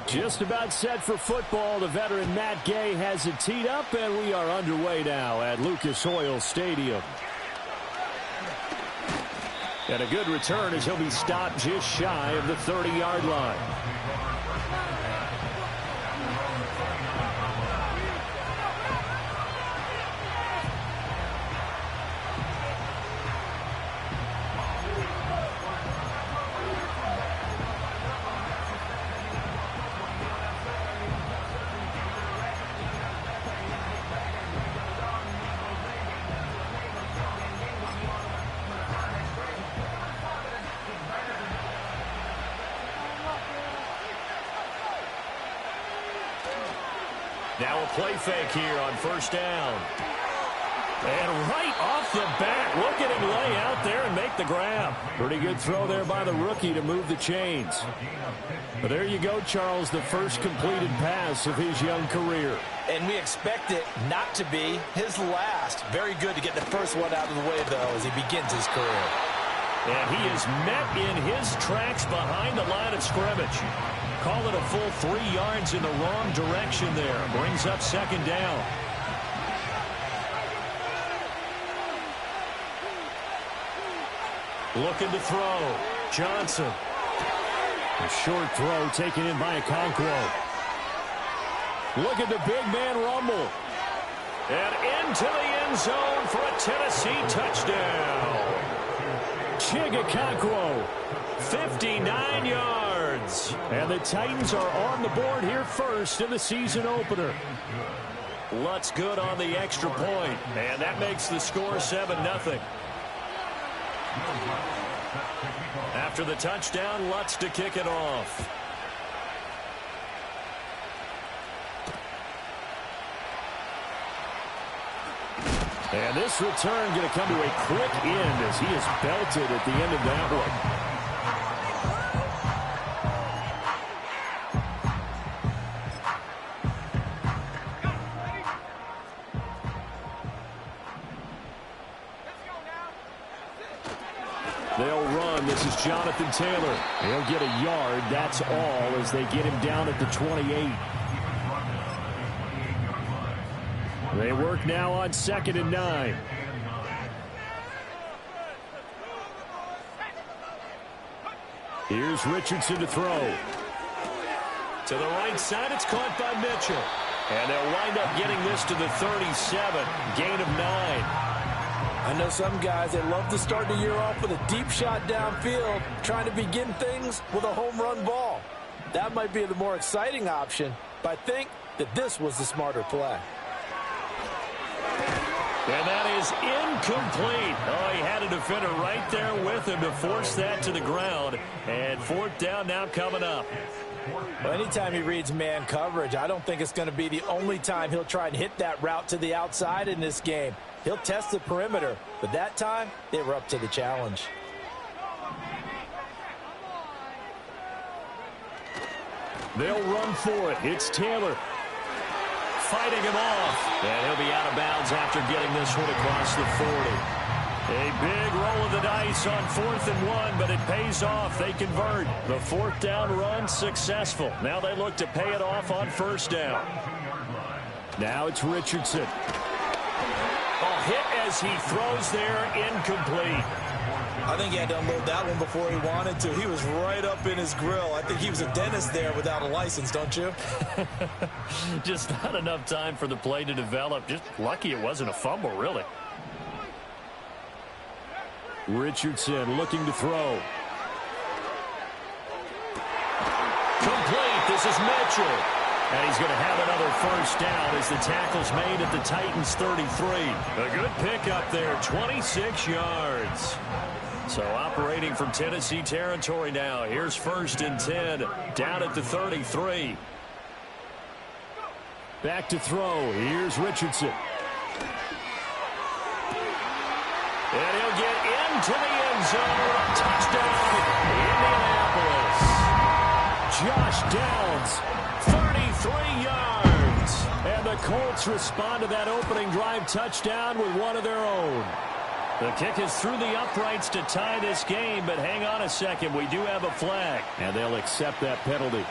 Just about set for football. The veteran Matt Gay has it teed up, and we are underway now at Lucas Oil Stadium. And a good return as he'll be stopped just shy of the 30-yard line. Now a play fake here on first down. And right off the bat, look at him lay out there and make the grab. Pretty good throw there by the rookie to move the chains. But there you go, Charles, the first completed pass of his young career. And we expect it not to be his last. Very good to get the first one out of the way, though, as he begins his career. And he is met in his tracks behind the line of scrimmage. Call it a full 3 yards in the wrong direction there. Brings up second down. Looking to throw. Johnson. A short throw taken in by Okonkwo. Look at the big man rumble. And into the end zone for a Tennessee touchdown. Chig Okonkwo, 59 yards. And the Titans are on the board here first in the season opener. Lutz good on the extra point, and that makes the score 7-0. After the touchdown, Lutz to kick it off. And this return going to come to a quick end as he is belted at the end of that one. They'll run. This is Jonathan Taylor. He'll get a yard. That's all as they get him down at the 28. They work now on 2nd and 9. Here's Richardson to throw. To the right side, it's caught by Mitchell. And they'll wind up getting this to the 37. Gain of 9. I know some guys, they love to start the year off with a deep shot downfield, trying to begin things with a home run ball. That might be the more exciting option, but I think that this was the smarter play. And that is incomplete. Oh, he had a defender right there with him to force that to the ground. And 4th down now coming up. Well, anytime he reads man coverage, I don't think it's going to be the only time he'll try and hit that route to the outside in this game. He'll test the perimeter, but that time they were up to the challenge. They'll run for it. It's Taylor. Fighting him off. And he'll be out of bounds after getting this one across the 40. A big roll of the dice on 4th and 1, but it pays off. They convert. The 4th down run successful. Now they look to pay it off on 1st down. Now it's Richardson. A hit as he throws there, incomplete. I think he had to unload that one before he wanted to. He was right up in his grill. I think he was a dentist there without a license, don't you? Just not enough time for the play to develop. Just lucky it wasn't a fumble, really. Richardson looking to throw. Complete. This is Mitchell. And he's going to have another 1st down as the tackle's made at the Titans' 33. A good pickup there, 26 yards. So operating from Tennessee territory now. Here's 1st and 10, down at the 33. Back to throw. Here's Richardson. And he'll get into the end zone. Touchdown, Indianapolis. Josh Downs, 33 yards. And the Colts respond to that opening drive touchdown with one of their own. The kick is through the uprights to tie this game, but hang on a second. We do have a flag. And they'll accept that penalty.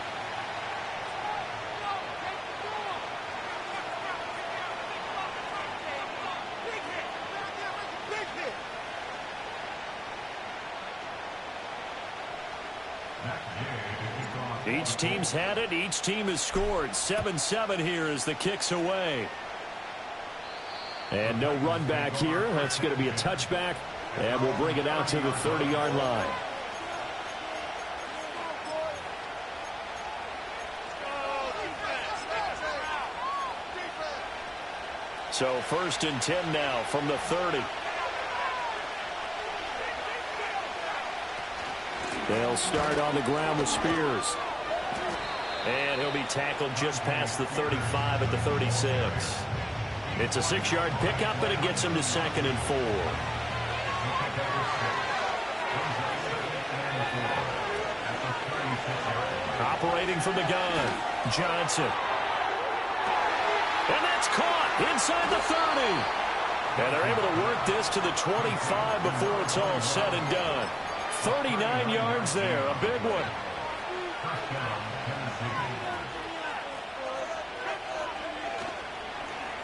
Each team's had it. Each team has scored. 7-7 here as the kick's away. And no run back here. That's going to be a touchback. And we'll bring it out to the 30-yard line. So 1st and 10 now from the 30. They'll start on the ground with Spears. And he'll be tackled just past the 35 at the 36. It's a 6-yard pickup, and it gets him to 2nd and 4. Operating from the gun, Johnson. And that's caught inside the 30. And they're able to work this to the 25 before it's all said and done. 39 yards there, a big one.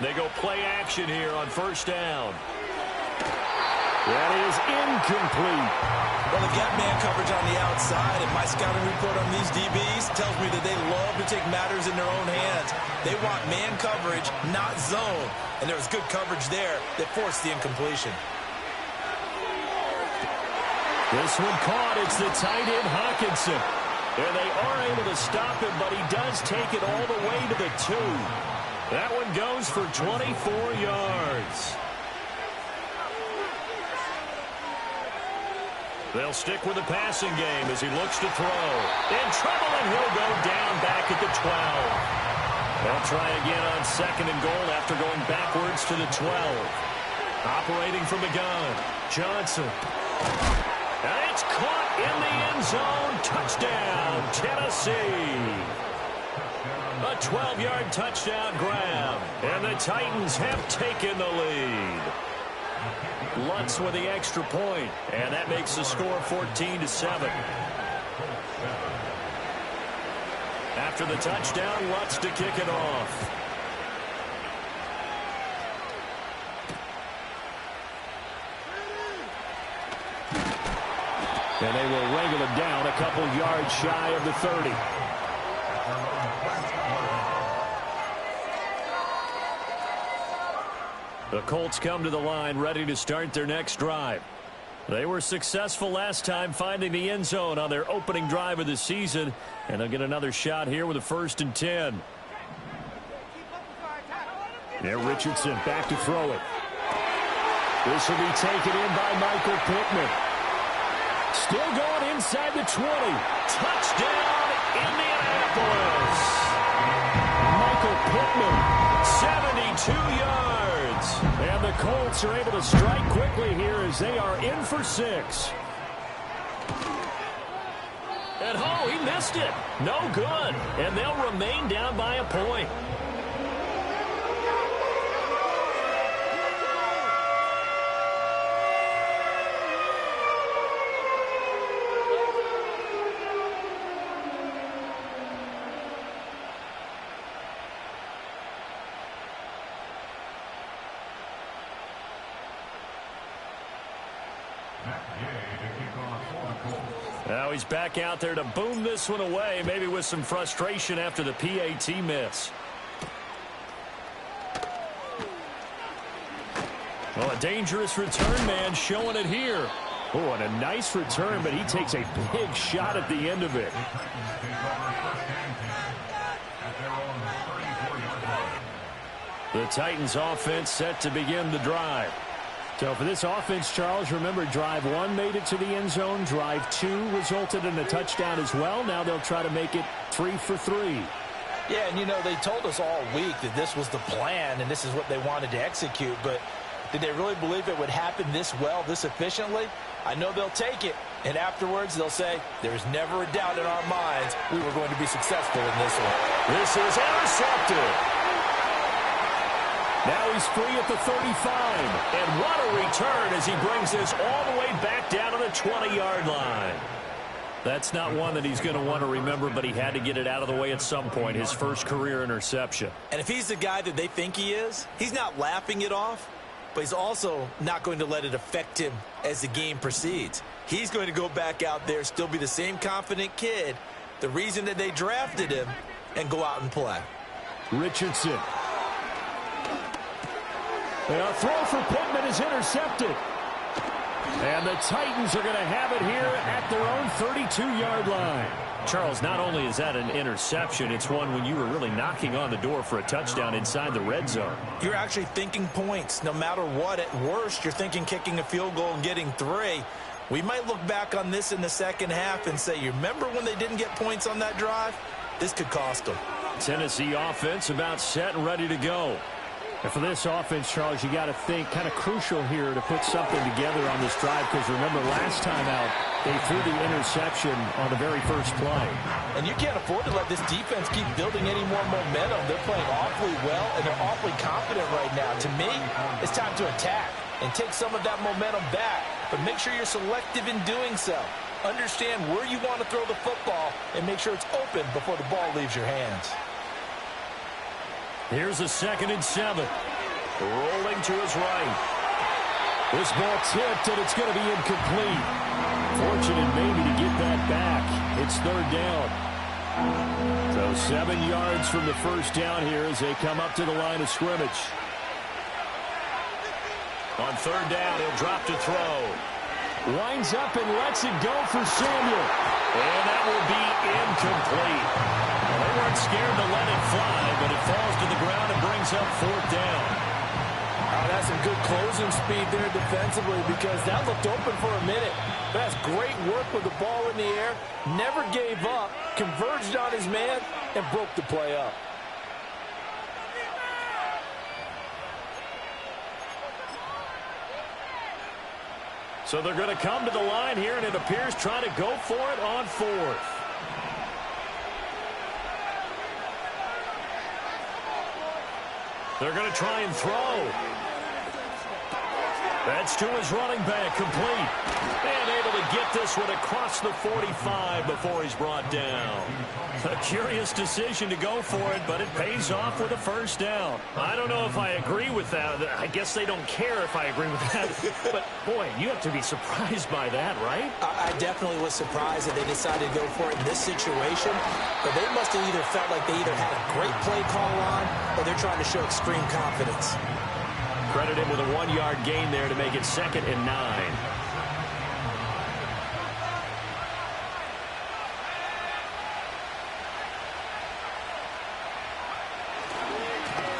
They go play action here on 1st down. That is incomplete. Well, they've got man coverage on the outside, and my scouting report on these DBs tells me that they love to take matters in their own hands. They want man coverage, not zone. And there was good coverage there that forced the incompletion. This one caught. It's the tight end, Hawkinson. And they are able to stop him, but he does take it all the way to the 2. That one goes for 24 yards. They'll stick with the passing game as he looks to throw. In trouble, and he'll go down back at the 12. They'll try again on 2nd and goal after going backwards to the 12. Operating from the gun, Johnson. And it's caught in the end zone. Touchdown, Tennessee. A 12-yard touchdown grab. And the Titans have taken the lead. Lutz with the extra point. And that makes the score 14-7. After the touchdown, Lutz to kick it off. And they will wrangle him down a couple yards shy of the 30. The Colts come to the line ready to start their next drive. They were successful last time finding the end zone on their opening drive of the season, and they'll get another shot here with a 1st and 10. There, Richardson back to throw it. This will be taken in by Michael Pittman. Still going inside the 20. Touchdown, Indianapolis. Michael Pittman, 72 yards. And the Colts are able to strike quickly here as they are in for 6. And oh, he missed it. No good. And they'll remain down by a point. Now he's back out there to boom this one away, maybe with some frustration after the PAT miss. Well, a dangerous return man showing it here. Oh, and a nice return, but he takes a big shot at the end of it. The Titans offense set to begin the drive. So for this offense, Charles, remember drive 1 made it to the end zone. Drive 2 resulted in a touchdown as well. Now they'll try to make it 3 for 3. Yeah, and you know, they told us all week that this was the plan and this is what they wanted to execute. But did they really believe it would happen this well, this efficiently? I know they'll take it. And afterwards, they'll say, there's never a doubt in our minds we were going to be successful in this one. This is intercepted. Now he's free at the 35. And what a return as he brings this all the way back down to the 20-yard line. That's not one that he's going to want to remember, but he had to get it out of the way at some point, his first career interception. And if he's the guy that they think he is, he's not laughing it off, but he's also not going to let it affect him as the game proceeds. He's going to go back out there, still be the same confident kid, the reason that they drafted him, and go out and play. Richardson. And a throw for Pittman is intercepted. And the Titans are going to have it here at their own 32-yard line. Charles, not only is that an interception, it's one when you were really knocking on the door for a touchdown inside the red zone. You're actually thinking points. No matter what, at worst, you're thinking kicking a field goal and getting 3. We might look back on this in the second half and say, you remember when they didn't get points on that drive? This could cost them. Tennessee offense about set and ready to go. And for this offense, Charles, you got to think kind of crucial here to put something together on this drive, because remember last time out they threw the interception on the very first play. And you can't afford to let this defense keep building any more momentum. They're playing awfully well, and they're awfully confident right now. To me, it's time to attack and take some of that momentum back, but make sure you're selective in doing so. Understand where you want to throw the football and make sure it's open before the ball leaves your hands. Here's a 2nd and 7. Rolling to his right. This ball tipped, and it's going to be incomplete. Fortunate maybe to get that back. It's 3rd down. So 7 yards from the first down here as they come up to the line of scrimmage. On 3rd down, he'll drop to throw. Winds up and lets it go for Samuel. And that will be incomplete. Well, they weren't scared to let it fly, but it falls to the ground and brings up 4th down. Oh, that's some good closing speed there defensively, because that looked open for a minute. But that's great work with the ball in the air. Never gave up, converged on his man, and broke the play up. So they're going to come to the line here, and it appears trying to go for it on 4th. They're going to try and throw. That's to his running back, complete. And able to get this one across the 45 before he's brought down. A curious decision to go for it, but it pays off with a 1st down. I don't know if I agree with that. I guess they don't care if I agree with that. But, boy, you have to be surprised by that, right? I definitely was surprised that they decided to go for it in this situation. But they must have either felt like they either had a great play call on, or they're trying to show extreme confidence. Credit him with a 1-yard gain there to make it 2nd and 9.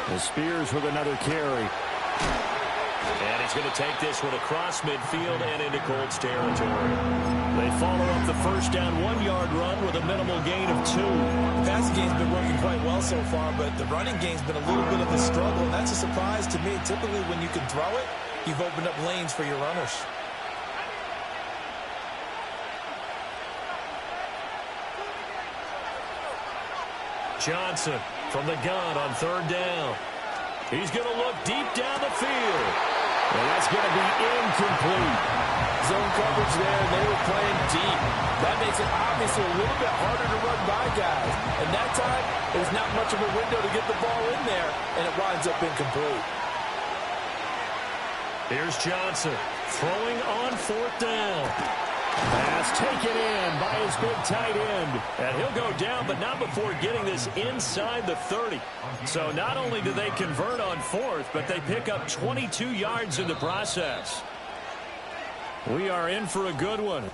The Spears with another carry. And he's going to take this one across midfield and into Colts territory. They follow up the 1st down 1-yard run with a minimal gain of 2. The passing game's been working quite well so far, but the running game's been a little bit of a struggle, and that's a surprise to me. Typically, when you can throw it, you've opened up lanes for your runners. Johnson from the gun on 3rd down. He's going to look deep down the field. And that's going to be incomplete. Zone coverage there, and they were playing deep. That makes it obviously a little bit harder to run by guys. And that time, there's not much of a window to get the ball in there, and it winds up incomplete. Here's Johnson throwing on 4th down. Pass taken in by his big tight end. And he'll go down, but not before getting this inside the 30. So not only do they convert on 4th, but they pick up 22 yards in the process. We are in for a good one.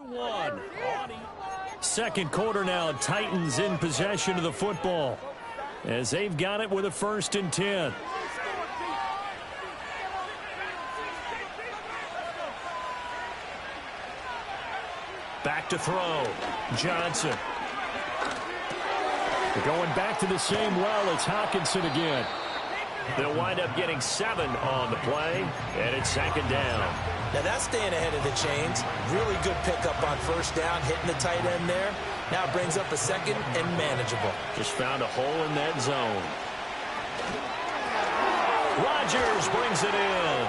1. Second quarter now, Titans in possession of the football as they've got it with a 1st and 10. Back to throw. Johnson. Going back to the same well. It's Hockenson again. They'll wind up getting 7 on the play, and it's 2nd down. Now that's staying ahead of the chains. Really good pickup on 1st down, hitting the tight end there. Now it brings up a 2nd and manageable. Just found a hole in that zone. Rodgers brings it in.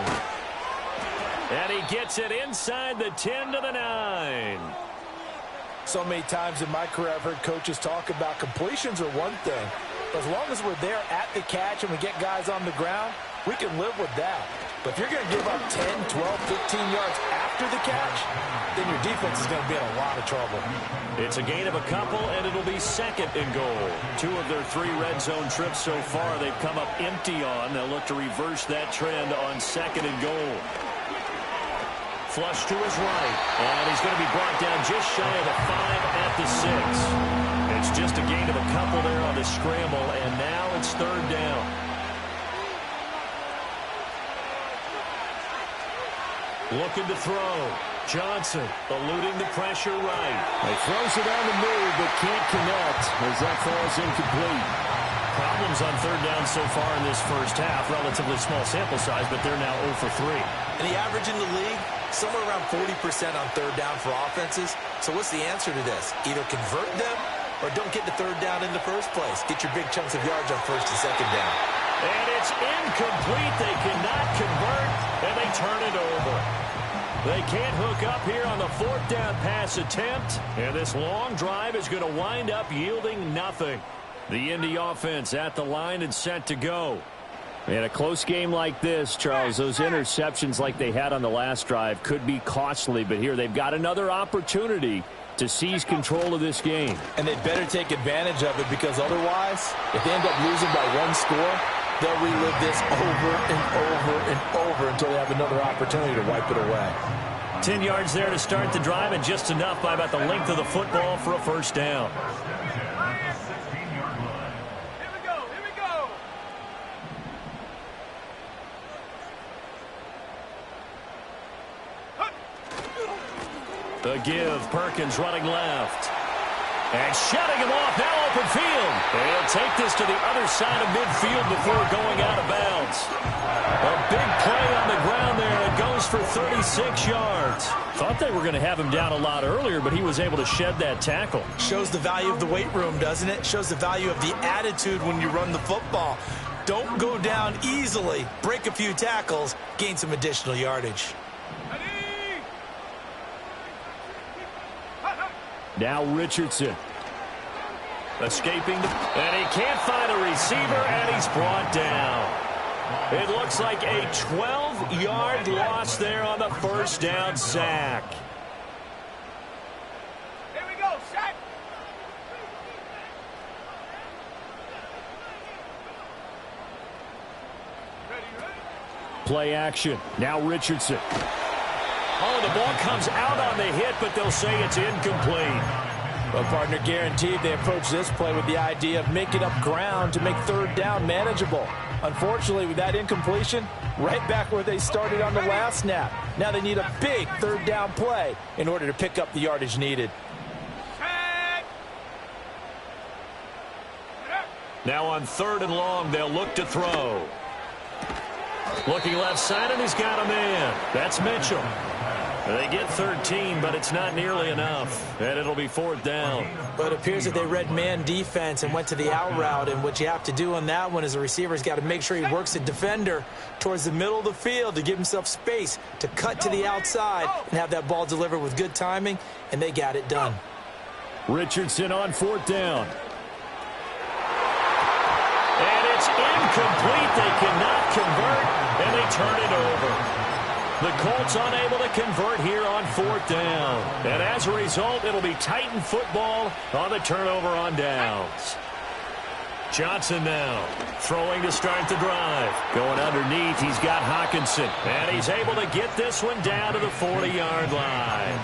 And he gets it inside the 10 to the 9. So many times in my career I've heard coaches talk about completions are one thing. But as long as we're there at the catch and we get guys on the ground, we can live with that. But if you're going to give up 10, 12, 15 yards after the catch, then your defense is going to be in a lot of trouble. It's a gain of a couple, and it'll be 2nd and goal. 2 of their 3 red zone trips so far they've come up empty on. They'll look to reverse that trend on 2nd and goal. Flush to his right, and he's going to be brought down just shy of the 5 at the 6. It's just a gain of a couple there on the scramble, and now it's 3rd down. Looking to throw. Johnson eluding the pressure right. He throws it on the move, but can't connect as that falls incomplete. Problems on 3rd down so far in this 1st half. Relatively small sample size, but they're now 0 for 3. And the average in the league, somewhere around 40% on 3rd down for offenses. So what's the answer to this? Either convert them or don't get the 3rd down in the first place. Get your big chunks of yards on 1st and 2nd down. And it's incomplete. They cannot convert, and they turn it over. They can't hook up here on the 4th down pass attempt, and this long drive is going to wind up yielding nothing. The Indy offense at the line and set to go. In a close game like this, Charles, those interceptions like they had on the last drive could be costly, but here they've got another opportunity to seize control of this game. And they better take advantage of it, because otherwise, if they end up losing by 1 score, they'll relive this over and over and over until they have another opportunity to wipe it away. 10 yards there to start the drive, and just enough by about the length of the football for a 1st down. The give, Perkins running left. And shutting him off, now open field. They'll take this to the other side of midfield before going out of bounds. A big play on the ground there. It goes for 36 yards. Thought they were going to have him down a lot earlier, but he was able to shed that tackle. Shows the value of the weight room, doesn't it? Shows the value of the attitude when you run the football. Don't go down easily. Break a few tackles, gain some additional yardage. Now Richardson. Escaping, and he can't find a receiver, and he's brought down. It looks like a 12-yard loss there on the 1st down sack. Here we go, sack. Play action. Now Richardson. Oh, the ball comes out on the hit, but they'll say it's incomplete. Well, partner, guaranteed they approach this play with the idea of making up ground to make 3rd down manageable. Unfortunately, with that incompletion, right back where they started on the last snap. Now they need a big 3rd down play in order to pick up the yardage needed. Now on 3rd and long, they'll look to throw. Looking left side, and he's got a man. That's Mitchell. They get 13, but it's not nearly enough, and it'll be 4th down. But it appears that they read man defense and went to the out route, and what you have to do on that one is the receiver's got to make sure he works the defender towards the middle of the field to give himself space to cut to the outside and have that ball delivered with good timing, and they got it done. Richardson on 4th down. And it's incomplete. They cannot convert, and they turn it over. The Colts unable to convert here on 4th down. And as a result, it'll be Titan football on the turnover on downs. Johnson now throwing to start the drive. Going underneath, he's got Hockenson. And he's able to get this one down to the 40-yard line.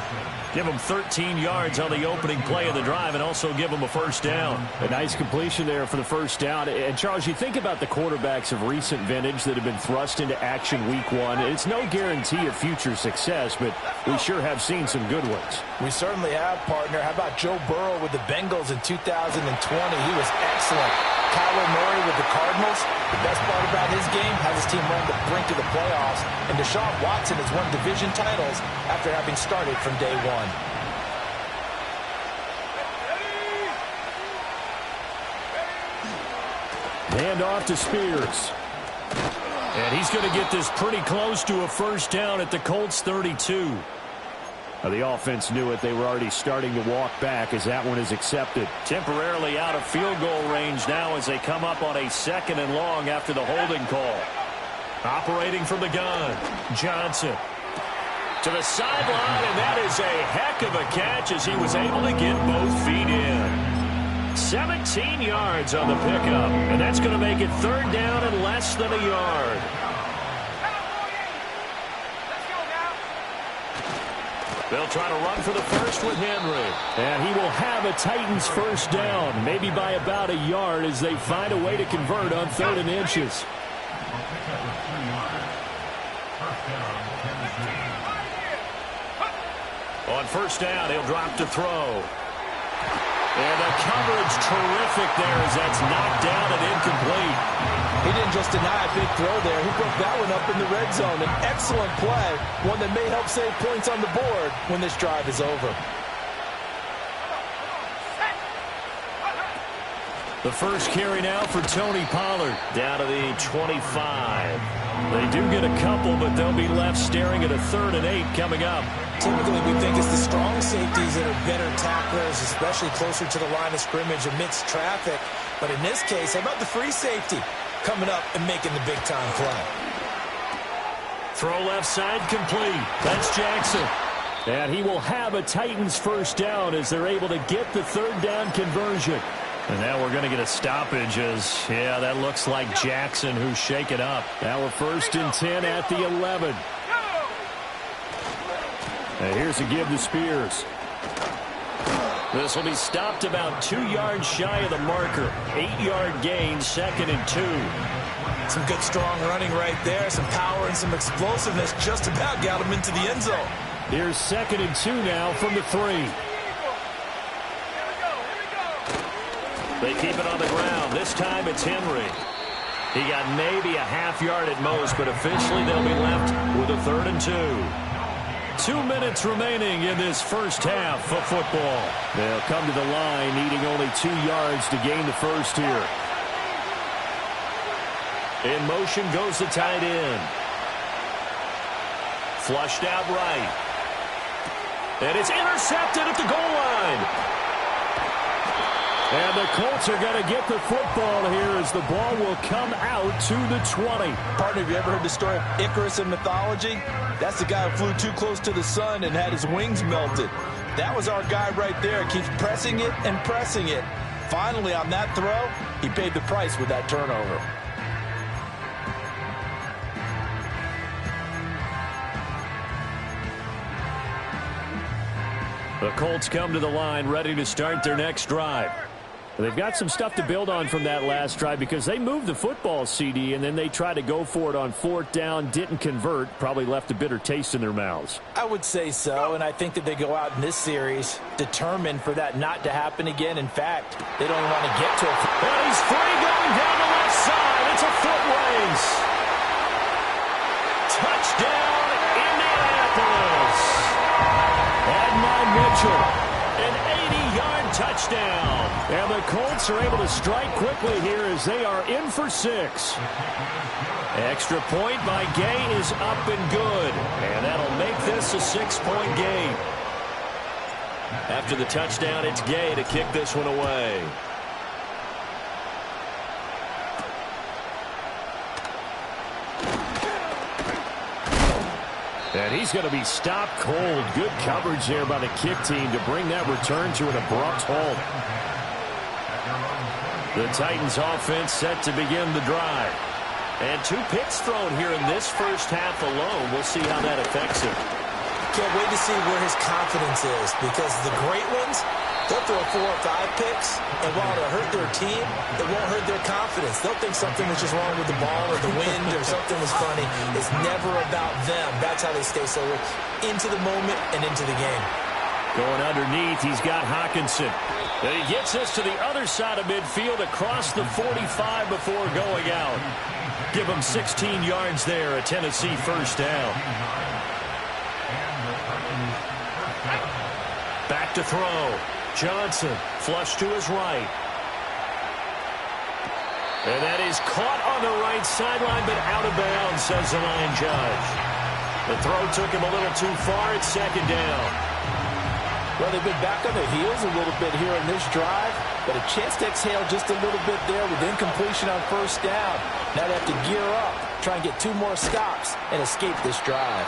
Give him 13 yards on the opening play of the drive and also give him a first down. A nice completion there for the first down. And, Charles, you think about the quarterbacks of recent vintage that have been thrust into action week one. It's no guarantee of future success, but we sure have seen some good ones. We certainly have, partner. How about Joe Burrow with the Bengals in 2020? He was excellent. Kyler Murray with the Cardinals. The best part about his game, has his team run the brink of the playoffs. And Deshaun Watson has won division titles after having started from day one. Hand off to Spears. And he's going to get this pretty close to a first down at the Colts 32. The offense knew it. They were already starting to walk back as that one is accepted. Temporarily out of field goal range now as they come up on a 2nd and long after the holding call. Operating from the gun, Johnson to the sideline, and that is a heck of a catch as he was able to get both feet in. 17 yards on the pickup, and that's going to make it 3rd down and less than a yard. They'll try to run for the first with Henry. And he will have a Titans first down, maybe by about a yard as they find a way to convert on 3rd and inches. On first down, he'll drop to throw. And the coverage terrific there as that's knocked down and incomplete. He didn't just deny a big throw there. He broke that one up in the red zone. An excellent play, one that may help save points on the board when this drive is over. The first carry now for Tony Pollard down to the 25. They do get a couple, but they'll be left staring at a 3rd and 8 coming up. Typically, we think it's the strong safeties that are better tacklers, especially closer to the line of scrimmage amidst traffic. But in this case, how about the free safety coming up and making the big-time play? Throw left side complete. That's Jackson. And he will have a Titans first down as they're able to get the 3rd down conversion. And now we're going to get a stoppage as, yeah, that looks like Jackson who's shaken up. Now we're 1st and 10 at the 11. And here's a give to Spears. This will be stopped about 2 yards shy of the marker. 8-yard gain, 2nd and 2. Some good strong running right there. Some power and some explosiveness just about got him into the end zone. Here's 2nd and 2 now from the 3. They keep it on the ground. This time it's Henry. He got maybe a half yard at most, but officially they'll be left with a 3rd and 2. 2 minutes remaining in this first half of football. They'll come to the line needing only 2 yards to gain the first here. In motion goes the tight end. Flushed out right. And it's intercepted at the goal line. And the Colts are going to get the football here as the ball will come out to the 20. Partner, have you ever heard the story of Icarus in mythology? That's the guy who flew too close to the sun and had his wings melted. That was our guy right there. Keeps pressing it and pressing it. Finally, on that throw, he paid the price with that turnover. The Colts come to the line ready to start their next drive. They've got some stuff to build on from that last drive because they moved the football, CD, and then they tried to go for it on 4th down, didn't convert, probably left a bitter taste in their mouths. I would say so, and I think that they go out in this series determined for that not to happen again. In fact, they don't want to get to it. And he's free going down the left side. It's a foot race. Touchdown, Indianapolis. And now Mitchell. An 80-yard touchdown. And the Colts are able to strike quickly here as they are in for 6. Extra point by Gay is up and good. And that'll make this a 6-point game. After the touchdown, it's Gay to kick this one away. And he's going to be stopped cold. Good coverage there by the kick team to bring that return to an abrupt halt. The Titans offense set to begin the drive. And 2 picks thrown here in this first half alone. We'll see how that affects him. Can't wait to see where his confidence is, because the great ones, they'll throw 4 or 5 picks, and while it'll hurt their team, it won't hurt their confidence. They'll think something is just wrong with the ball or the wind or something is funny. It's never about them. That's how they stay so into the moment and into the game. Going underneath, he's got Hockenson. And he gets us to the other side of midfield across the 45 before going out. Give him 16 yards there, a Tennessee first down. Back to throw. Johnson, flush to his right. And that is caught on the right sideline, but out of bounds, says the line judge. The throw took him a little too far. It's second down. Well, they've been back on their heels a little bit here in this drive, but a chance to exhale just a little bit there with incompletion on first down. Now they have to gear up, try and get 2 more stops, and escape this drive.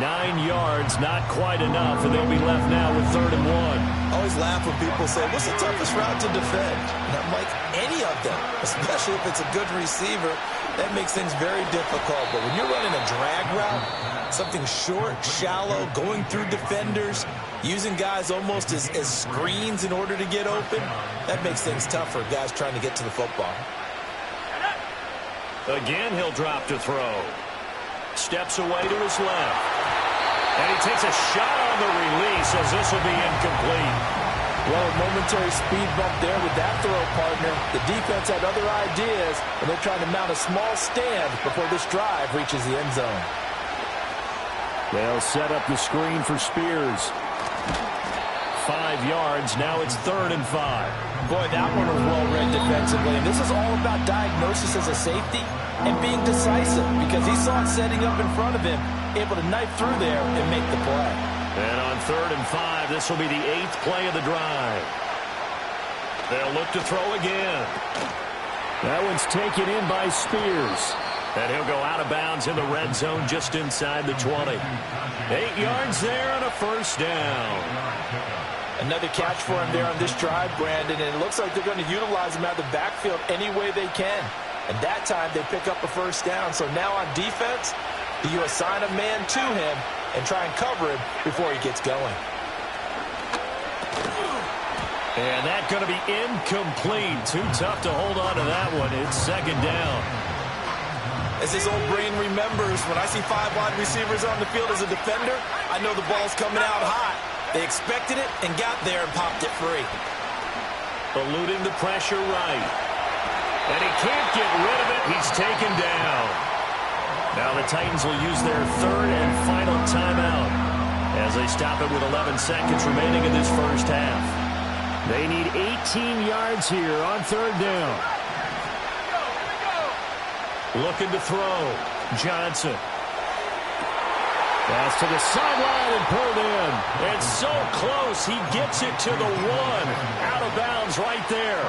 9 yards, not quite enough, and they'll be left now with 3rd and 1. I always laugh when people say, what's the toughest route to defend? And I'm like, any of them, especially if it's a good receiver. That makes things very difficult. But when you're running a drag route, something short, shallow, going through defenders, using guys almost as screens in order to get open, that makes things tough for guys trying to get to the football. Again, he'll drop to throw. Steps away to his left. And he takes a shot on the release as this will be incomplete. Well, a momentary speed bump there with that throw, partner. The defense had other ideas, and they're trying to mount a small stand before this drive reaches the end zone. They'll set up the screen for Spears. 5 yards. Now it's 3rd and 5. Boy, that one was well read defensively. And this is all about diagnosis as a safety and being decisive, because he saw it setting up in front of him, able to knife through there and make the play. And on 3rd and 5, this will be the 8th play of the drive. They'll look to throw again. That one's taken in by Spears. And he'll go out of bounds in the red zone just inside the 20. 8 yards there on a first down. Another catch for him there on this drive, Brandon, and it looks like they're going to utilize him out of the backfield any way they can. And that time they pick up a first down. So now on defense, do you assign a man to him and try and cover him before he gets going? And that's going to be incomplete. Too tough to hold on to that one. It's second down. As his old brain remembers, when I see 5 wide receivers on the field as a defender, I know the ball's coming out hot. They expected it and got there and popped it free. Eluding the pressure right. And he can't get rid of it. He's taken down. Now the Titans will use their 3rd and final timeout as they stop it with 11 seconds remaining in this first half. They need 18 yards here on 3rd down. Looking to throw. Johnson. Pass to the sideline and pulled in. It's so close. He gets it to the 1. Out of bounds right there.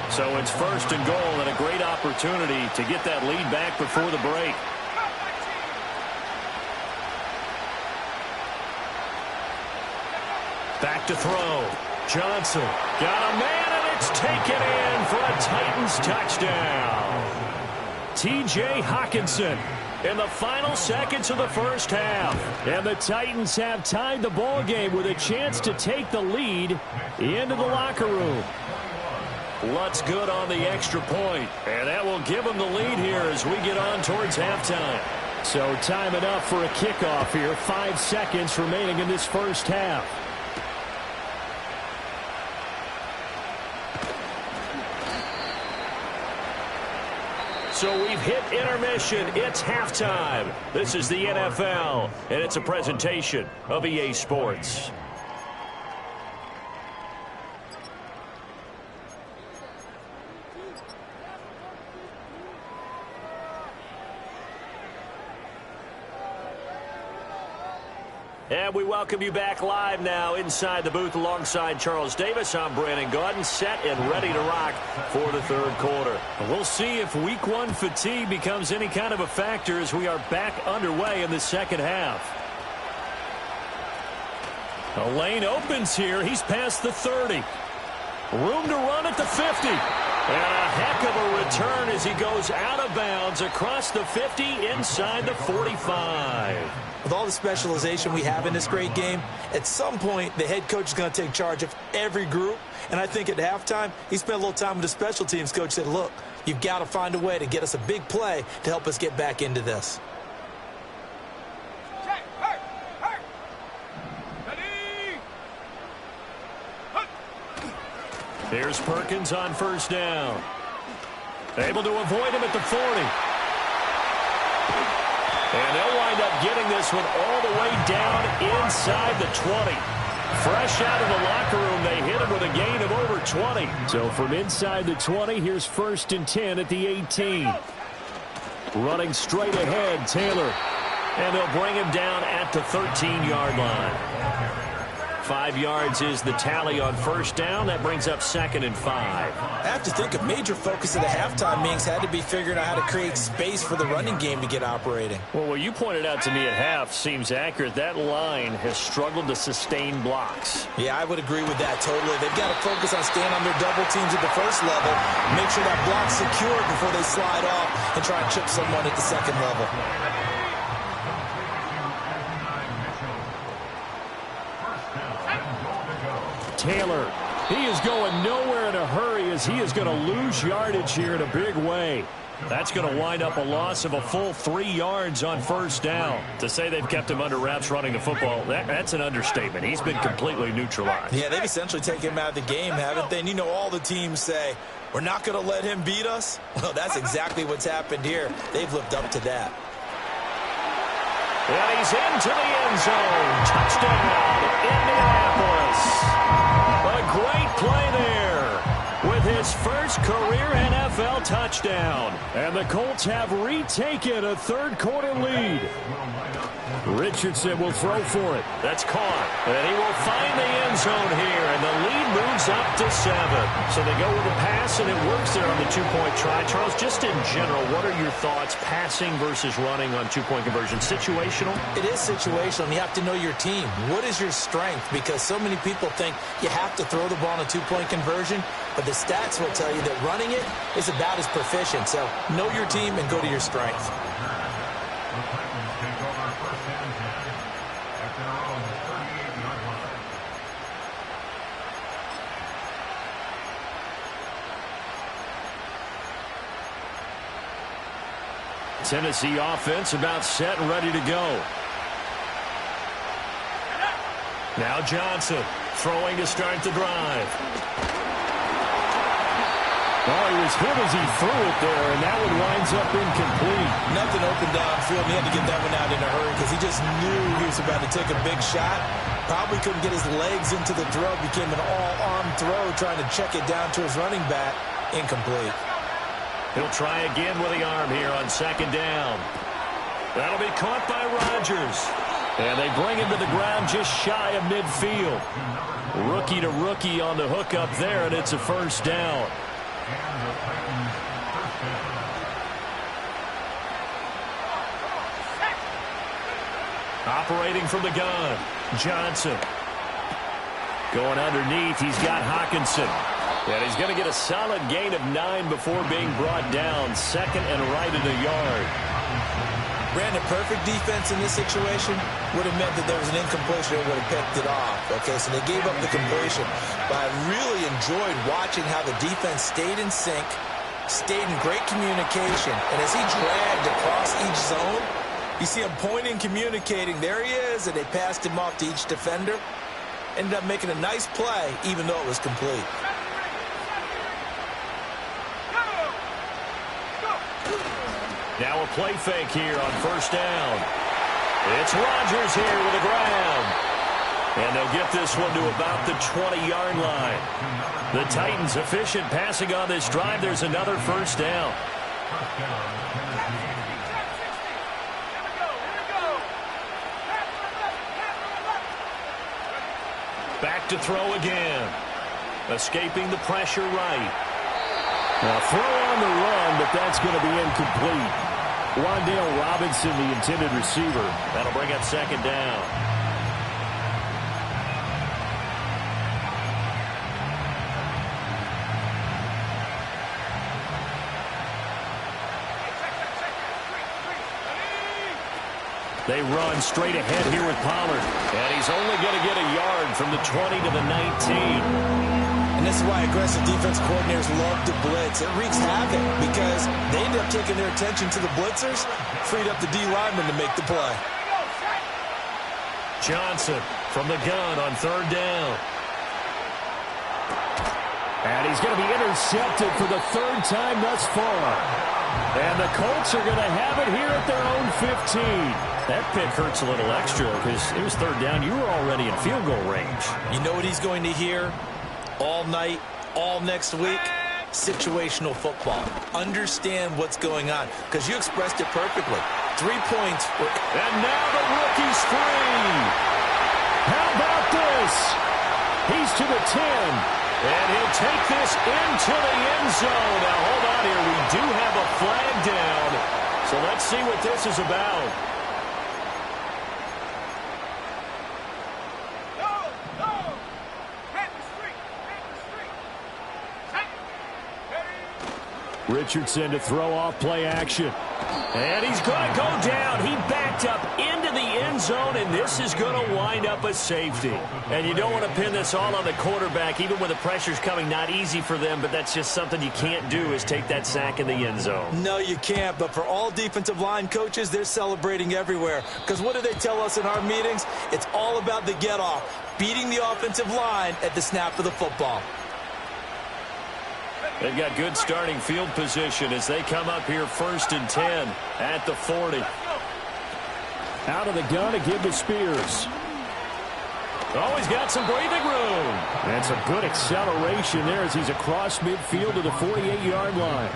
So it's 1st and goal, and a great opportunity to get that lead back before the break. Back to throw. Johnson got a man, and it's taken in for a Titans touchdown. T.J. Hockenson in the final seconds of the first half. And the Titans have tied the ball game with a chance to take the lead into the locker room. Lutz good on the extra point, and that will give them the lead here as we get on towards halftime. So time enough for a kickoff here. 5 seconds remaining in this first half. So we've hit intermission. It's halftime. This is the NFL, and it's a presentation of EA Sports. And we welcome you back live now inside the booth alongside Charles Davis. I'm Brandon Gaudin, set and ready to rock for the 3rd quarter. We'll see if week 1 fatigue becomes any kind of a factor as we are back underway in the second half. A lane opens here. He's past the 30. Room to run at the 50. And a heck of a return as he goes out of bounds across the 50 inside the 45. With all the specialization we have in this great game, at some point the head coach is going to take charge of every group. And I think at halftime, he spent a little time with the special teams coach, said, look, you've got to find a way to get us a big play to help us get back into this. Here's Perkins on first down. Able to avoid him at the 40. And they'll wind up getting this one all the way down inside the 20. Fresh out of the locker room, they hit him with a gain of over 20. So from inside the 20, here's 1st and 10 at the 18. Running straight ahead, Taylor. And they'll bring him down at the 13-yard line. 5 yards is the tally on first down. That brings up 2nd and 5. I have to think a major focus of the halftime meetings had to be figuring out how to create space for the running game to get operating. Well, what you pointed out to me at half seems accurate. That line has struggled to sustain blocks. Yeah, I would agree with that totally. They've got to focus on staying on their double teams at the first level, make sure that block's secured before they slide off and try and chip someone at the second level. Taylor, he is going nowhere in a hurry as he is going to lose yardage here in a big way. That's going to wind up a loss of a full 3 yards on first down. To say they've kept him under wraps running the football, that's an understatement. He's been completely neutralized. Yeah, they've essentially taken him out of the game, haven't they? And you know all the teams say, we're not going to let him beat us. Well, that's exactly what's happened here. They've lived up to that. And he's into the end zone. Touchdown, Indianapolis. A great play there with his first career NFL touchdown. And the Colts have retaken a third-quarter lead. Richardson will throw for it. That's caught. And he will find the end zone here, and the lead moves up to 7. So they go with a pass, and it works there on the two-point try. Charles, just in general, what are your thoughts passing versus running on two-point conversion? Situational? It is situational, and you have to know your team. What is your strength? Because so many people think you have to throw the ball on a two-point conversion, but the stats will tell you that running it is about as proficient. So know your team and go to your strength. Tennessee offense about set and ready to go. Now Johnson throwing to start the drive. Oh, he was hit as he threw it there, and that one winds up incomplete. Nothing open downfield, and he had to get that one out in a hurry because he just knew he was about to take a big shot. Probably couldn't get his legs into the throw. Became an all-arm throw, trying to check it down to his running back. Incomplete. He'll try again with the arm here on second down. That'll be caught by Rodgers. And they bring him to the ground just shy of midfield. Rookie to rookie on the hook up there, and it's a first down. Operating from the gun, Johnson. Going underneath, he's got Hawkinson. And he's going to get a solid gain of 9 before being brought down. Second and right at a yard. Brandon, perfect defense in this situation would have meant that there was an incompletion that would have picked it off. Okay, so they gave up the completion. But I really enjoyed watching how the defense stayed in sync, stayed in great communication. And as he dragged across each zone, you see him pointing, communicating. There he is, and they passed him off to each defender. Ended up making a nice play, even though it was complete. Now a play fake here on first down. It's Rodgers here with the grab. And they'll get this one to about the 20-yard line. The Titans efficient passing on this drive. There's another first down. Back to throw again. Escaping the pressure right. Now throw on the run, but that's going to be incomplete. Wan'Dale Robinson, the intended receiver. That'll bring up second down. They run straight ahead here with Pollard. And he's only going to get a yard from the 20 to the 19. And this is why aggressive defense coordinators love to blitz. It wreaks havoc because they end up taking their attention to the blitzers, freed up the D lineman to make the play. Johnson from the gun on third down. And he's going to be intercepted for the third time thus far. And the Colts are going to have it here at their own 15. That pick hurts a little extra because it was third down. You were already in field goal range. You know what he's going to hear all night, all next week? Situational football. Understand what's going on because you expressed it perfectly. 3 points. And now the rookie's free. How about this? He's to the 10. And he'll take this into the end zone. Now, hold on here. We do have a flag down. So let's see what this is about. Richardson to throw off play action. And he's going to go down. He backed up into the end zone, and this is going to wind up a safety. And you don't want to pin this all on the quarterback, even when the pressure's coming. Not easy for them, but that's just something you can't do is take that sack in the end zone. No, you can't. But for all defensive line coaches, they're celebrating everywhere. Because what do they tell us in our meetings? It's all about the get-off, beating the offensive line at the snap of the football. They've got good starting field position as they come up here 1st and 10 at the 40. Out of the gun to give to Spears. Oh, he's got some breathing room. And some good acceleration there as he's across midfield to the 48-yard line.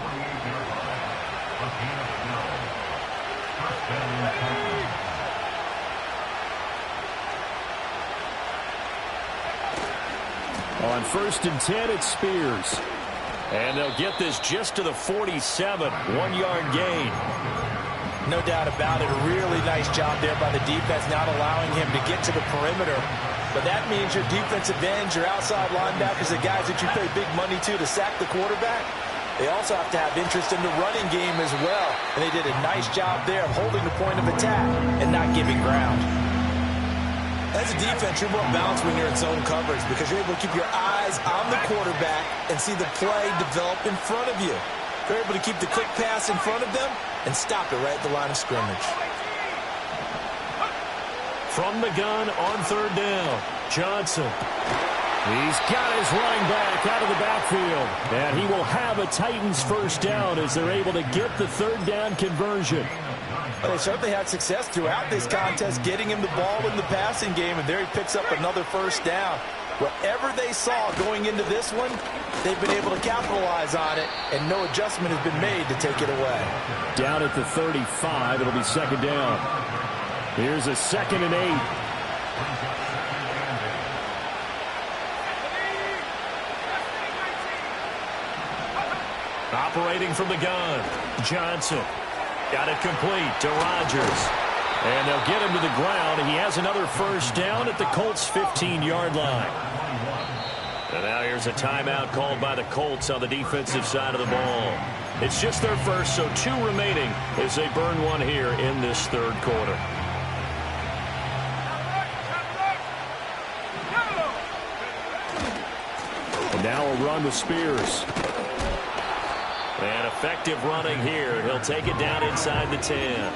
On 1st and 10, it's Spears. And they'll get this just to the 47, 1-yard gain. No doubt about it. A really nice job there by the defense, not allowing him to get to the perimeter. But that means your defensive ends, your outside linebackers, the guys that you pay big money to sack the quarterback, they also have to have interest in the running game as well. And they did a nice job there of holding the point of attack and not giving ground. As a defense, you're more balanced when you're in zone coverage because you're able to keep your eyes on the quarterback and see the play develop in front of you. You're able to keep the quick pass in front of them and stop it right at the line of scrimmage. From the gun on third down, Johnson. He's got his running back out of the backfield. And he will have a Titans first down as they're able to get the third down conversion. They certainly had success throughout this contest, getting him the ball in the passing game, and there he picks up another first down. Whatever they saw going into this one, they've been able to capitalize on it, and no adjustment has been made to take it away. Down at the 35, it'll be second down. Here's a 2nd and 8. Operating from the gun, Johnson. Got it complete to Rodgers. And they'll get him to the ground. And he has another first down at the Colts' 15-yard line. And now here's a timeout called by the Colts on the defensive side of the ball. It's just their first, so 2 remaining as they burn one here in this third quarter. And now a run with Spears. And effective running here. He'll take it down inside the 10.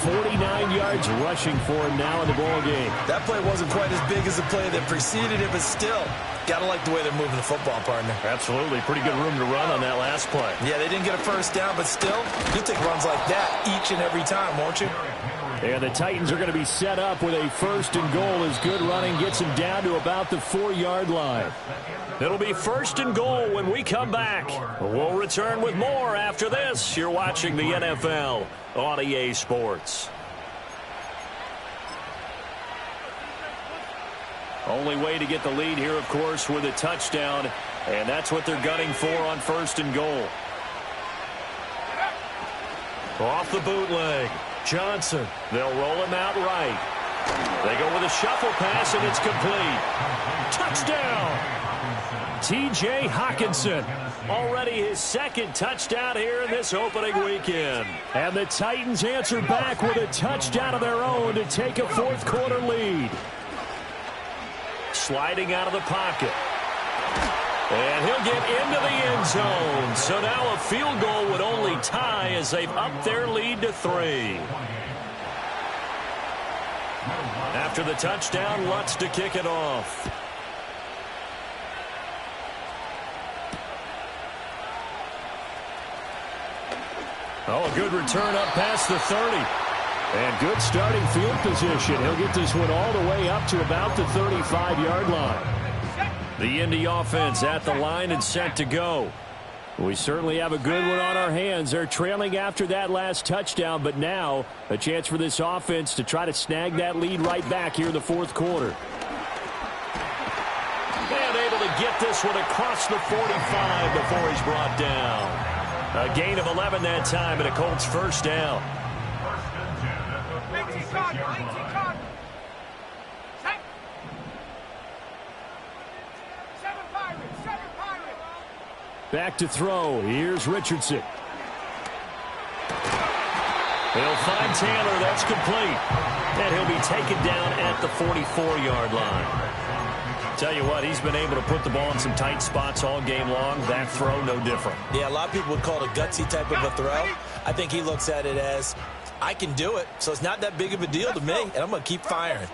49 yards rushing for him now in the ball game. That play wasn't quite as big as the play that preceded it, but still, gotta like the way they're moving the football, partner. Absolutely. Pretty good room to run on that last play. Yeah, they didn't get a first down, but still, you'll take runs like that each and every time, won't you? And the Titans are going to be set up with a 1st and goal as good running gets him down to about the 4-yard line. It'll be 1st and goal when we come back. We'll return with more after this. You're watching the NFL on EA Sports. Only way to get the lead here, of course, with a touchdown, and that's what they're gunning for on 1st and goal. Off the bootleg. Johnson. They'll roll him out right. They go with a shuffle pass, and it's complete. Touchdown! T.J. Hockenson. Already his second touchdown here in this opening weekend. And the Titans answer back with a touchdown of their own to take a fourth quarter lead. Sliding out of the pocket. And he'll get into the end zone. So now a field goal would only tie as they've upped their lead to 3. After the touchdown, Lutz to kick it off. Oh, a good return up past the 30. And good starting field position. He'll get this one all the way up to about the 35-yard line. The Indy offense at the line and set to go. We certainly have a good one on our hands. They're trailing after that last touchdown, but now a chance for this offense to try to snag that lead right back here in the fourth quarter. And able to get this one across the 45 before he's brought down. A gain of 11 that time and a Colts first down. Back to throw. Here's Richardson. He'll find Taylor. That's complete. And he'll be taken down at the 44-yard line. Tell you what, he's been able to put the ball in some tight spots all game long. That throw, no different. Yeah, a lot of people would call it a gutsy type of a throw. I think he looks at it as, I can do it, so it's not that big of a deal to me, and I'm going to keep firing.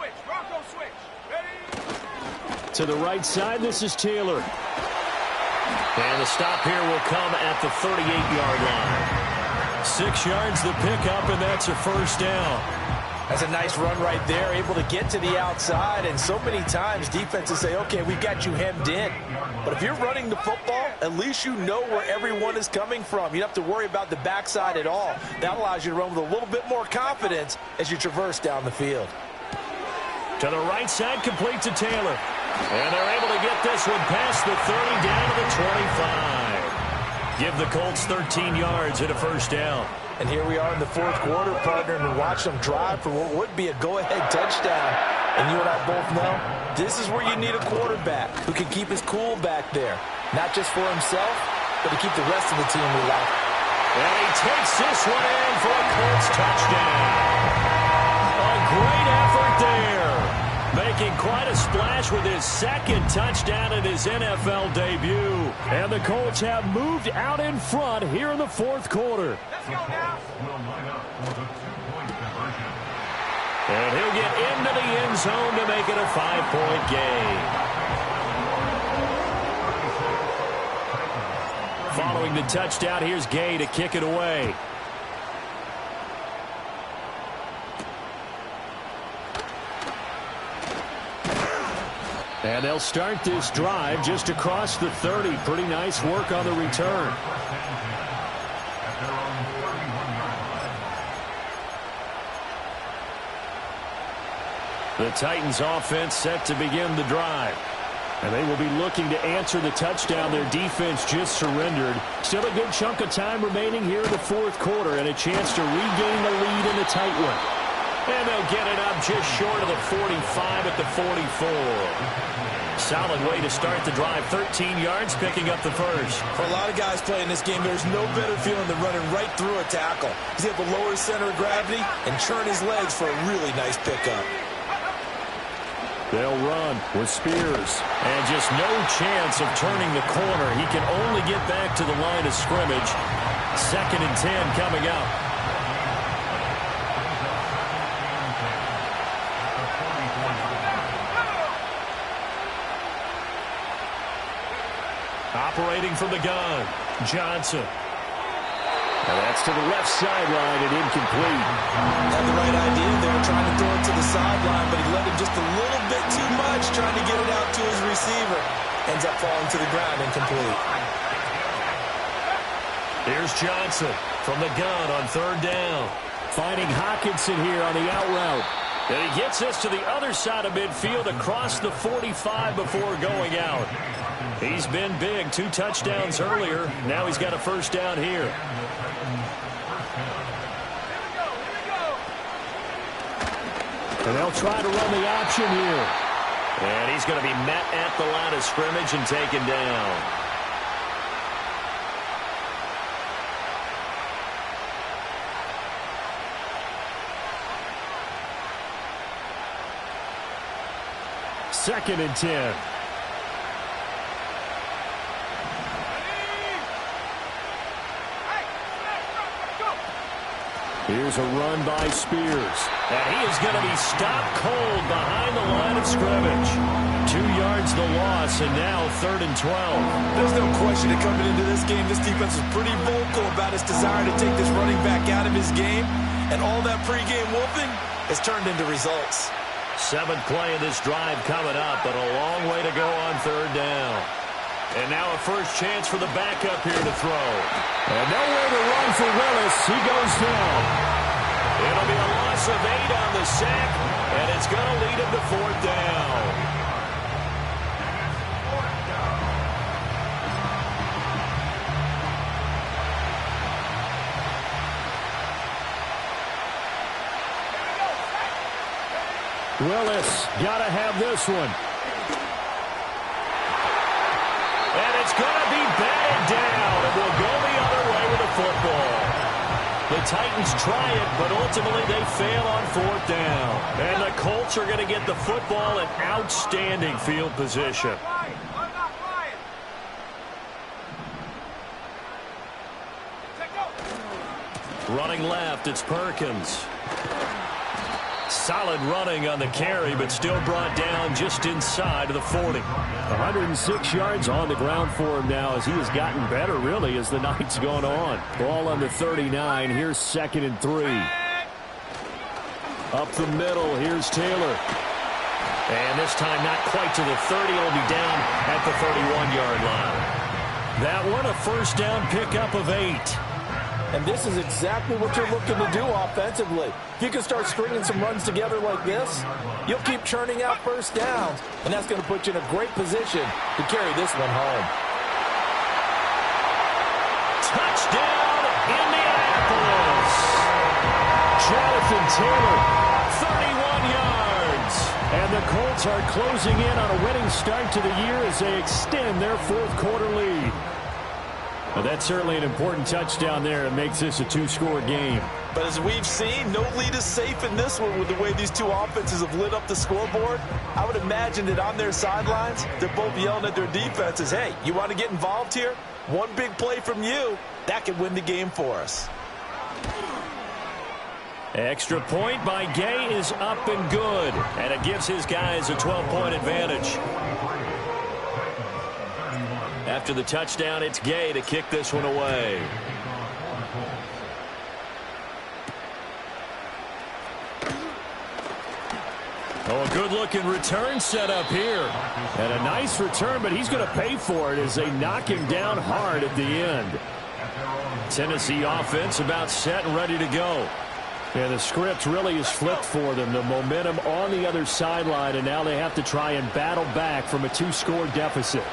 To the right side, this is Taylor. And the stop here will come at the 38-yard line. 6 yards the pickup, and that's a first down. That's a nice run right there, able to get to the outside, and so many times defenses say, okay, we've got you hemmed in. But if you're running the football, at least you know where everyone is coming from. You don't have to worry about the backside at all. That allows you to run with a little bit more confidence as you traverse down the field. To the right side, complete to Taylor. And they're able to get this one past the 30 down to the 25. Give the Colts 13 yards and a first down. And here we are in the fourth quarter, partner, and watch them drive for what would be a go-ahead touchdown. And you and I both know this is where you need a quarterback who can keep his cool back there. Not just for himself, but to keep the rest of the team relaxed. And he takes this one in for a Colts touchdown. A great effort there. Making quite a splash with his second touchdown in his NFL debut. And the Colts have moved out in front here in the fourth quarter. And he'll get into the end zone to make it a 5-point game. Following the touchdown, here's Gay to kick it away. And they'll start this drive just across the 30. Pretty nice work on the return. The Titans offense set to begin the drive. And they will be looking to answer the touchdown their defense just surrendered. Still a good chunk of time remaining here in the fourth quarter and a chance to regain the lead in a tight one. And they'll get it up just short of the 45 at the 44. Solid way to start the drive. 13 yards, picking up the first. For a lot of guys playing this game, there's no better feeling than running right through a tackle. He's able to lower his center of gravity and churn his legs for a really nice pickup. They'll run with Spears. And just no chance of turning the corner. He can only get back to the line of scrimmage. 2nd and 10 coming up. Operating from the gun, Johnson. And that's to the left sideline and incomplete. Had the right idea there, trying to throw it to the sideline, but he let him just a little bit too much, trying to get it out to his receiver. Ends up falling to the ground, incomplete. Here's Johnson from the gun on 3rd down. Finding Hockenson here on the out route. And he gets this to the other side of midfield across the 45 before going out. He's been big. 2 touchdowns earlier. Now he's got a first down here. And they'll try to run the option here. And he's going to be met at the line of scrimmage and taken down. Second and 10. Here's a run by Spears. And he is going to be stopped cold behind the line of scrimmage. 2 yards the loss, and now 3rd and 12. There's no question that coming into this game, this defense was pretty vocal about its desire to take this running back out of his game. And all that pregame wolfing has turned into results. 7th play of this drive coming up, but a long way to go on 3rd down. And now a first chance for the backup here to throw. And nowhere to run for Willis. He goes down. It'll be a loss of 8 on the sack, and it's going to lead him to 4th down. Willis got to have this one. And it's going to be batted down, and we'll go the other way with the football. The Titans try it, but ultimately they fail on 4th down. And the Colts are going to get the football in outstanding field position. Running left, it's Perkins. Solid running on the carry, but still brought down just inside of the 40. 106 yards on the ground for him now as he has gotten better, really, as the night's gone on. Ball on the 39. Here's 2nd and 3. Up the middle. Here's Taylor. And this time not quite to the 30. It'll be down at the 31-yard line. That one, a first down pickup of 8. And this is exactly what you're looking to do offensively. If you can start stringing some runs together like this, you'll keep churning out first downs, and that's going to put you in a great position to carry this one home. Touchdown, Indianapolis! Jonathan Taylor, 31 yards. And the Colts are closing in on a winning start to the year as they extend their 4th quarter lead. Well, that's certainly an important touchdown there. It makes this a 2-score game. But as we've seen, no lead is safe in this one with the way these two offenses have lit up the scoreboard. I would imagine that on their sidelines, they're both yelling at their defenses, hey, you want to get involved here? One big play from you, that could win the game for us. Extra point by Gay is up and good. And it gives his guys a 12-point advantage. After the touchdown, it's Gay to kick this one away. Oh, a good-looking return set up here. And a nice return, but he's going to pay for it as they knock him down hard at the end. Tennessee offense about set and ready to go. Yeah, the script really is flipped for them. The momentum on the other sideline, and now they have to try and battle back from a 2-score deficit.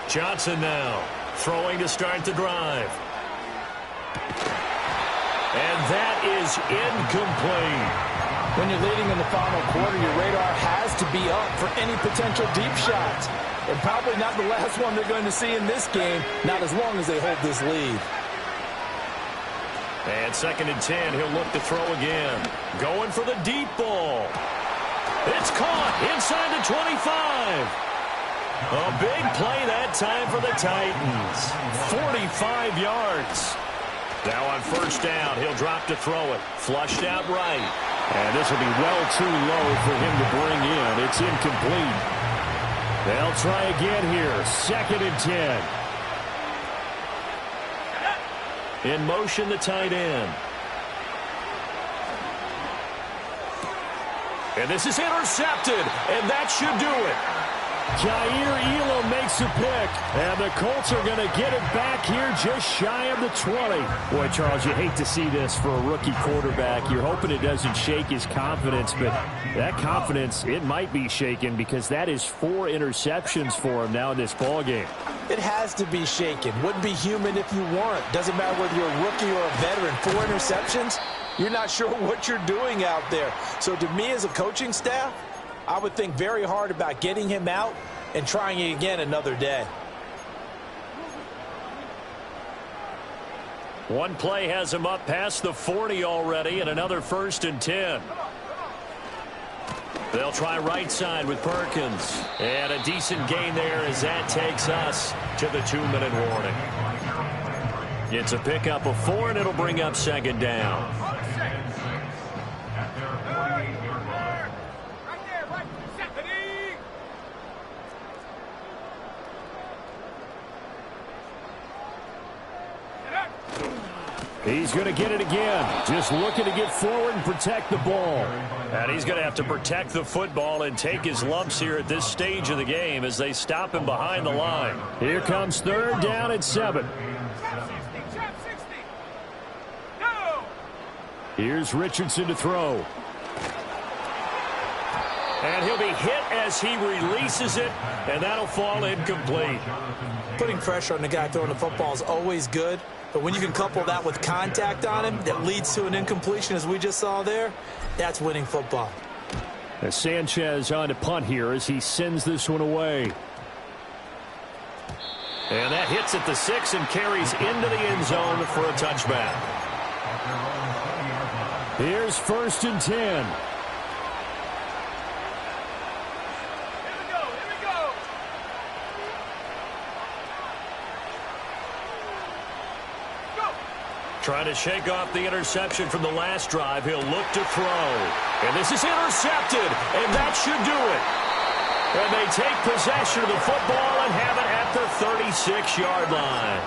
Johnson now throwing to start the drive. And that is incomplete. When you're leading in the final quarter, your radar has to be up for any potential deep shots. And probably not the last one they're going to see in this game, not as long as they hold this lead. And 2nd and 10, he'll look to throw again. Going for the deep ball. It's caught inside the 25. A big play that time for the Titans. 45 yards. Now on 1st down, he'll drop to throw it. Flushed out right. And this will be well too low for him to bring in. It's incomplete. They'll try again here. 2nd and 10. In motion, the tight end. And this is intercepted. And that should do it. Jair Elam makes a pick, and the Colts are going to get it back here just shy of the 20. Boy, Charles, you hate to see this for a rookie quarterback. You're hoping it doesn't shake his confidence, but that confidence, it might be shaken because that is 4 interceptions for him now in this ballgame. It has to be shaken. Wouldn't be human if you weren't. Doesn't matter whether you're a rookie or a veteran. 4 interceptions, you're not sure what you're doing out there. So to me as a coaching staff, I would think very hard about getting him out and trying it again another day. One play has him up past the 40 already, and another 1st and 10. They'll try right side with Perkins. And a decent gain there as that takes us to the 2-minute warning. It's a pickup of 4, and it'll bring up 2nd down. He's going to get it again. Just looking to get forward and protect the ball. And he's going to have to protect the football and take his lumps here at this stage of the game as they stop him behind the line. Here comes 3rd down and 7. Here's Richardson to throw. And he'll be hit as he releases it, and that'll fall incomplete. Putting pressure on the guy throwing the football is always good. But when you can couple that with contact on him that leads to an incompletion, as we just saw there, that's winning football. As Sanchez on to punt here as he sends this one away. And that hits at the 6 and carries into the end zone for a touchback. Here's 1st and 10. Trying to shake off the interception from the last drive. He'll look to throw. And this is intercepted. And that should do it. And they take possession of the football and have it at the 36-yard line.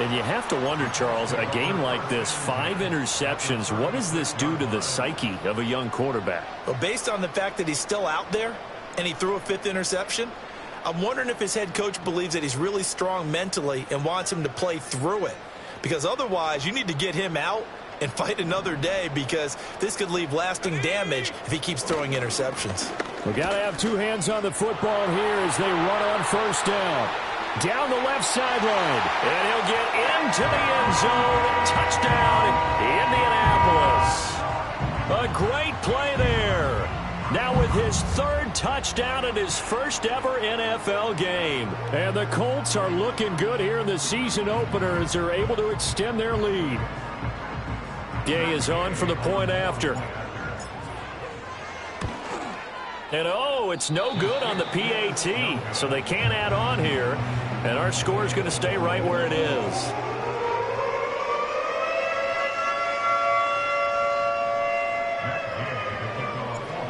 And you have to wonder, Charles, a game like this, 5 interceptions, what does this do to the psyche of a young quarterback? Well, based on the fact that he's still out there and he threw a 5th interception, I'm wondering if his head coach believes that he's really strong mentally and wants him to play through it. Because otherwise, you need to get him out and fight another day, because this could leave lasting damage if he keeps throwing interceptions. We got to have 2 hands on the football here as they run on 1st down. Down the left sideline. And he'll get into the end zone. Touchdown, Indianapolis. A great play there. Now with his 3rd touchdown in his first ever NFL game. And the Colts are looking good here in the season opener as they're able to extend their lead. Gay is on for the point after. And oh, it's no good on the PAT, so they can't add on here. And our score is going to stay right where it is.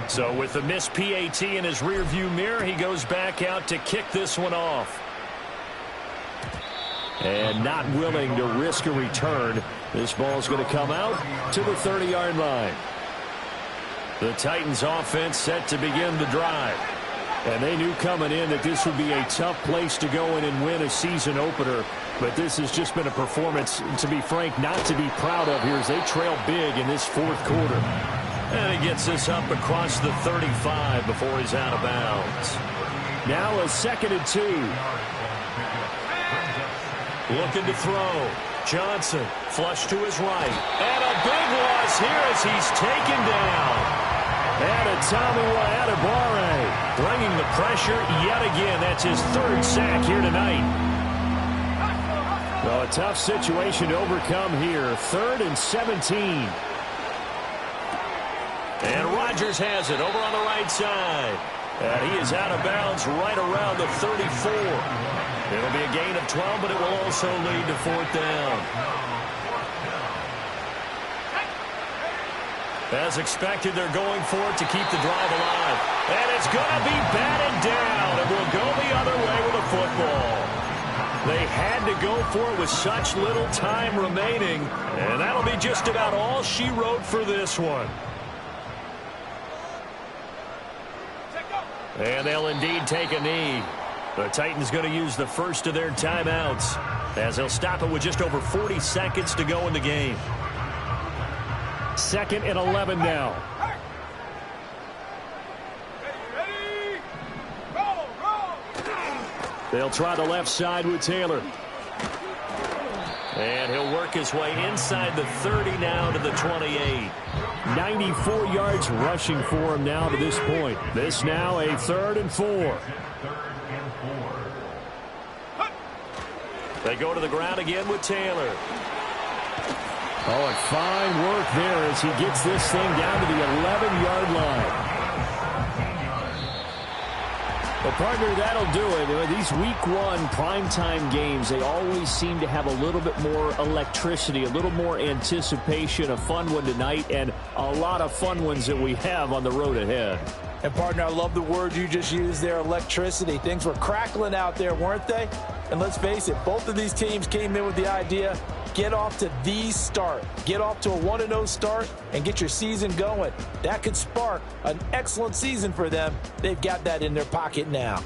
So with the missed PAT in his rearview mirror, he goes back out to kick this one off. And not willing to risk a return. This ball's going to come out to the 30-yard line. The Titans offense set to begin the drive. And they knew coming in that this would be a tough place to go in and win a season opener. But this has just been a performance, to be frank, not to be proud of here as they trail big in this 4th quarter. And he gets this up across the 35 before he's out of bounds. Now a 2nd and 2. Looking to throw. Johnson flush to his right. And a big loss here as he's taken down. And a Tommy Adebawore bringing the pressure yet again. That's his 3rd sack here tonight. Well, a tough situation to overcome here. 3rd and 17. And Rodgers has it over on the right side. And he is out of bounds right around the 34. It'll be a gain of 12, but it will also lead to 4th down. As expected, they're going for it to keep the drive alive. And it's going to be batted down. And will go the other way with the football. They had to go for it with such little time remaining. And that'll be just about all she wrote for this one. And they'll indeed take a knee. The Titans going to use the first of their timeouts as they'll stop it with just over 40 seconds to go in the game. 2nd and 11 now. They'll try the left side with Taylor. And he'll work his way inside the 30 now to the 28. 94 yards rushing for him now to this point. This now a 3rd and 4. They go to the ground again with Taylor. Oh, and fine work there as he gets this thing down to the 11-yard line. Well, partner, that'll do it. These Week 1 primetime games, they always seem to have a little bit more electricity, a little more anticipation. A fun one tonight, and a lot of fun ones that we have on the road ahead. And, partner, I love the word you just used there, electricity. Things were crackling out there, weren't they? And let's face it, both of these teams came in with the idea, get off to the start. Get off to a 1-0 start and get your season going. That could spark an excellent season for them. They've got that in their pocket now.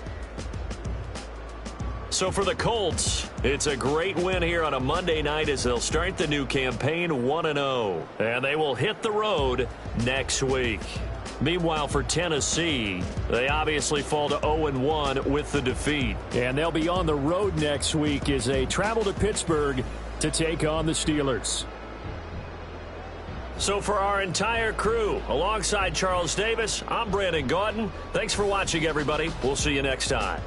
So for the Colts, it's a great win here on a Monday night as they'll start the new campaign 1-0. And they will hit the road next week. Meanwhile, for Tennessee, they obviously fall to 0-1 with the defeat. And they'll be on the road next week as they travel to Pittsburgh to take on the Steelers. So for our entire crew, alongside Charles Davis, I'm Brandon Gaudin. Thanks for watching, everybody. We'll see you next time.